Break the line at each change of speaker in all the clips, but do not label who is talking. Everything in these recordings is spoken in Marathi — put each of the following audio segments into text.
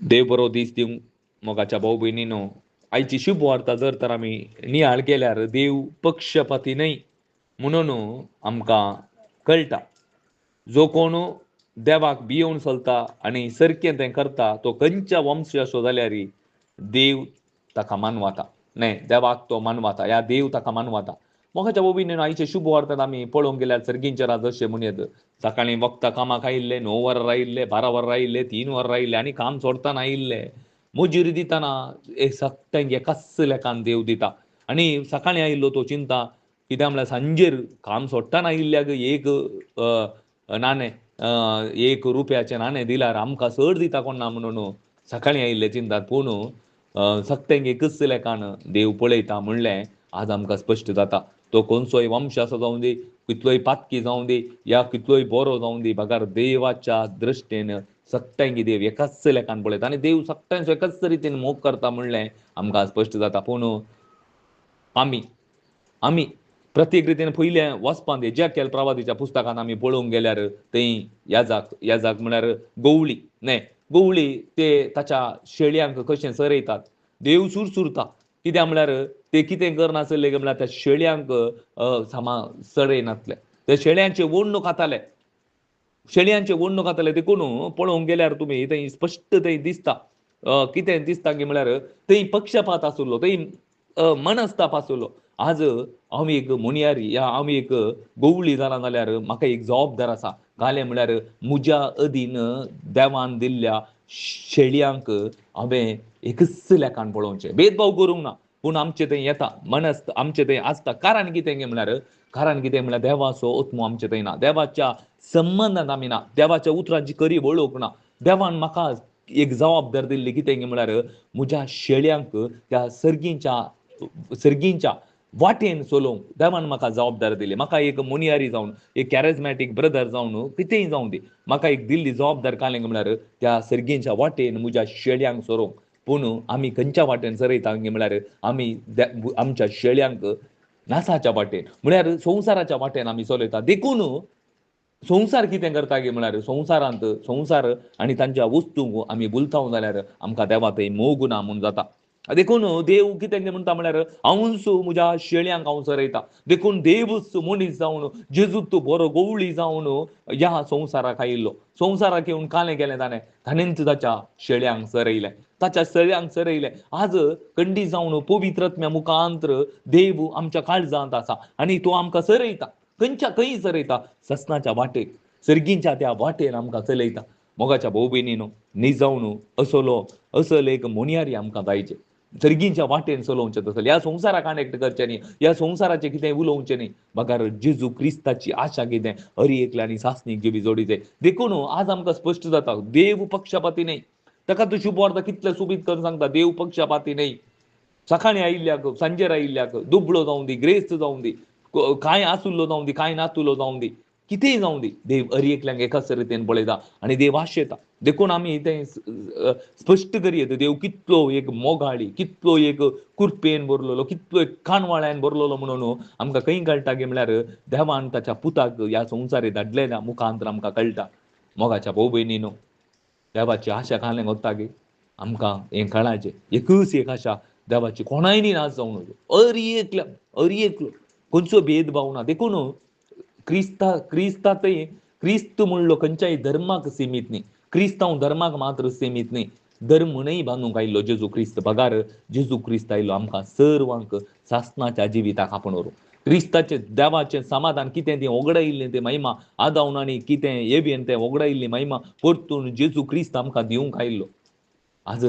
देव बरो दीस दिवं मोगाच्या भाऊ भयणीनो. आयची शुभ वार्ता जर तर आमी नियाळ केल्यार देव पक्षपाती न्हय म्हणून आमकां कळटा. जो कोण देवाक भियोवन चलता आनी सारकें तें करता तो खंयच्या वंश असो जाल्यारय देव ताका मानवता. न्हय, देवाक तो मानवता, या देव ताका मानवता. मोगाच्या भाऊ भयणीनो, आयचे शुभ वार्तांत आमी पळोवंक गेल्यार सर्गींचे राज अशें म्हणयत. सकाळीं वखदां कामाक आयिल्ले, 9 वरां आयिल्ले, 12 वरां आयिल्ले, 3 वरां आयिल्ले आनी काम सोडतना आयिल्ले. मजुरी दितना सख्तांक कसले काम देव दिता. आनी सकाळीं आयिल्लो तो चिंता, कित्याक म्हळ्यार सांजेर काम सोडटाना आयिल्ल्याक एक नाणें, 1 रुपयाचें नाणें दिल्यार आमकां चड दिता कोण ना म्हणून सकाळीं आयिल्ले चिंतात. पूण सख्तांक कसलें काण देव पळयता म्हणलें आज आमकां स्पश्ट जाता. तो खंयचोय वंश असो जावं दी, कितलोय पातकी जावं दी, या कितलोय बरो जावं दी, भागार देवाच्या दृश्टेन सख्तांक देव एकाच लेखान पळयता आनी देव सख्तांचो एकाच रितीन मोग करता म्हणलें आमकां स्पश्ट जाता. पूण आमी प्रत्येक रितीन पयलें वचपांत एजेकिएल प्रवादीच्या पुस्तकांत आमी पळोवंक गेल्यार थंय याजाक म्हळ्यार गवळी, न्हय, गवळी ते ताच्या शेळयांक कशें चरयतात. देव सुरसुरता, कित्याक म्हळ्यार ते कितें करनासले म्हळ्यार त्या शेळयांक चरयनासले. ते शेळयांचे वोडणो खाताले, शेळयांचे वोडणो खाताले. देखून पळोवंक गेल्यार तुमी थंय स्पश्ट थंय दिसता. कितें दिसता की म्हळ्यार थंय पक्षपात आसुल्लो, थंय मनस्ताप आसुल्लो. आज हांव एक मोनियारी या हांव एक गवळी जालां जाल्यार म्हाका एक जबाबदार आसा. घालें म्हळ्यार म्हज्या अधीन देवान दिल्ल्या शेळयांक हांवें एकच लेखान पळोवचें, भेदभाव करूंक ना. पूण आमचे थंय येता आमचे थंय आसता. कारण कितें गे म्हळ्यार देवाचो आत्मो आमचे थंय ना, देवाच्या संबंधांत आमी ना, देवाच्या उतरांची खरी वळख ना. देवान म्हाका एक जबाबदार दिल्ली, कितें गे म्हळ्यार म्हज्या शेळयांक त्या सर्गींच्या वाटेन चलोवंक देवान म्हाका जबाबदार दिली. म्हाका एक मोनियारी जावन, एक कॅरिझमॅटीक ब्रदर जावन, कितेंय जावं दी, म्हाका एक दिल्ली जबाबदार कालें म्हळ्यार त्या सर्गींच्या वाटेन म्हज्या शेळयांक चरोवंक. पूण आमी खंयच्या वाटेन चरयता गे म्हळ्यार आमी आमच्या शेळयांक नासाच्या वाटेन म्हळ्यार संवसाराच्या वाटेन आमी चलयता. देखून संवसार कितें करता गे म्हळ्यार संवसार आनी तांच्या वस्तूंक आमी भुलताव जाल्यार आमकां देवा थंय मोग ना म्हूण जाता. देखून देव कितें म्हणटा म्हळ्यार हांवूच म्हज्या शेळयांक हांव चरयता. देखून देवूच मनीस जावन, जेजूच बरो गवळी जावन ह्या संवसाराक आयिल्लो. संवसाराक येवन कालें केलें ताणेंच ताच्या शेळयांक चरयलें, ताच्या शेळयांक चरयलें. आज खंडी जावन पवित्र आत्म्या मुखांत्र देव आमच्या काळजांत आसा आनी तो आमकां चरयता. खंय चरयता? ससनाच्या वाटेक, सर्गींच्या त्या वाटेन आमकां चलयता. मोगाच्या भाऊ भयणीनो, जावन असल एक मोनियारी आमकां जायचे. सर्गींच्या वाटेन चलोवचें तसले, ह्या संवसाराक कनेक्ट करचें न्ही, ह्या संवसाराचें कितें उलोवचें न्ही. भागार जेजू क्रिस्ताची आशा कितें, हरी एकल्या आनी सासणीक जिवी जोडीचे. देखून आज आमकां स्पश्ट जाता देव पक्षपाती न्हय. ताका तूं शुभ वार्ता कितलें सुबीत करून सांगता, देव पक्षपाती न्हय. सकाळीं आयिल्ल्याक, सांजेर आयिल्ल्याक, दुबळो जावं दी, ग्रेस्त जावं दी, कांय आसुल्लो जावं दी, कांय नासुल्लो जावं दी, कितेंय जावं दी, देव हर एकल्यांक एकाच रितीन पळयता आनी देव आशेता. देखून आमी तें स्पश्ट करयत, देव कितलो एक मोगाळी, कितलो एक कुरपेन भरलेलो, कितलो एक कानवाळ्यान भरलेलो म्हणून आमकां खंय कळटा गे म्हळ्यार देवान ताच्या पुताक ह्या संवसारी धाडलेल्या मुखांतर आमकां कळटा. मोगाच्या भाऊ भयणीनो, देवाची आशा कालें वता गे आमकां हें कळाचें. एकच एक आशा देवाची, कोणाय नाच जावं नजो, हर एकलो खंयचो भेदभाव ना. देखून क्रिस्त म्हणलो खंयच्याय धर्माक सीमीत न्ही, क्रिस्तांव धर्माक मात्र सीमीत न्ही. धर्मूय बांदूंक आयिल्लो जेजू क्रिस्त. भागार जेजू क्रिस्त आयिल्लो आमकां सर्वांक सासणाच्या जिविताक आपण व्हरूंक. क्रिस्ताचें देवाचें समाधान कितें तें वगडायिल्लें तें महिमा, आदावनांनी कितें येबेन तें वगडायिल्ली महिमा परतून जेजू क्रिस्त आमकां दिवंक आयिल्लो. आज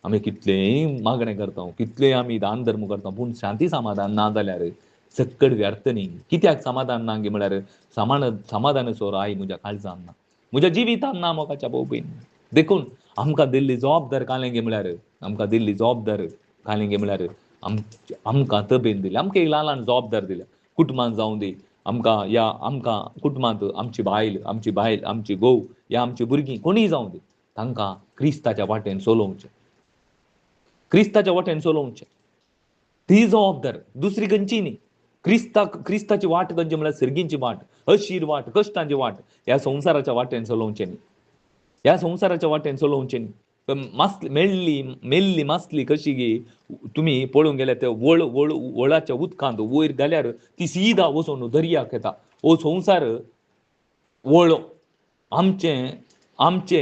आमी कितलेय मागणें करता, कितलेय आमी दान धर्म करता, पूण शांती समाधान ना जाल्यार सक्कड व्यर्थ न्ही. कित्याक समाधान ना गे म्हळ्यार समाधानाचो राय म्हज्या काळजांत ना, म्हज्या जिवितांत ना. मोगाच्या भाऊ भयण, देखून आमकां दिल्ली जबाबदार कालें गे म्हळ्यार आमकां तबेन दिल्या, आमकां एक ल्हान जबाबदार दिल्या. कुटुंबांत जावं दी, आमकां कुटुंबांत आमची बायल, आमची घोव या आमची भुरगीं कोणीय जावं दी, तांकां क्रिस्ताच्या वाटेन चलोवचें, क्रिस्ताच्या वाटेन चलोवचें. ती जबाबदार दुसरी खंयची न्ही. क्रिस्ताची वाट खंयची म्हळ्यार सर्गींची वाट, हशीर वाट, कश्टांची वाट. ह्या संवसाराच्या वाटेन चलोवचें न्ही, ह्या संवसाराच्या वाटेन चलोवचें न्ही. मेल्ली मासली कशी गी तुम्ही पळोवंक गेल्यार ते वळाच्या उदकांत वयर गेल्यार ती सीदा वचून दर्याक येता. हो संवसार वळो आमचे आमचे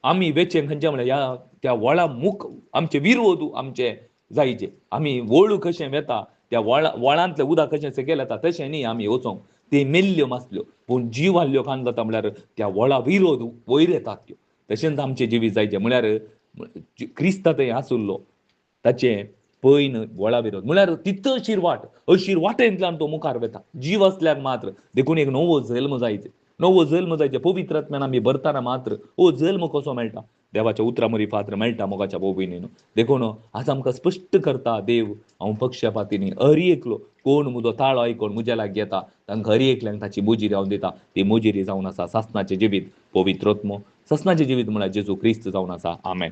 आमी वेचे खंयचे म्हळ्यार ह्या त्या व्हळा मुख आमचे विरोध आमचे जायचे. आमी वळू कशें वेता त्या व्हळांतलें उदक कशें सकयल येता तशें न्ही आमी वचोंक. ते मेल्ल्यो मासल्यो पूण जीव आहल्यो कान जाता म्हळ्यार त्या व्हळा विरोध वयर येतात त्यो. तशेंच आमचें जिवीत जायचें म्हळ्यार क्रिस्त थंय आसुल्लो ताचे पैन व्हळा विरोध म्हळ्यार तितशीर वाट अशीर वाटेंतल्यान तो मुखार वेता. जीव असल्यार मात्र देखून एक नवो जल्म जायचे. नवो जल्म जायचे पवित्र आत्म्यान आमी भरताना मात्र हो जल्म कसो मेळटा देवाच्या उतरा मरी पात्र मेळटा मोगाच्या भाऊ भयणीनो. देखून आज आमकां स्पश्ट करता देव हांव पक्षपाती न्ही. हर एकलो कोण मुजो ताळो आयकोन म्हज्या लागीं येता तांकां हर एकल्यांक ताची मोजीरी हांव दिता. ती मोजीरी जावन आसा सासणाचें जिवीत पवित्र आत्मो. सासणाचें जिवीत म्हळ्यार जेजू क्रिस्त जावन आसा. आमेन.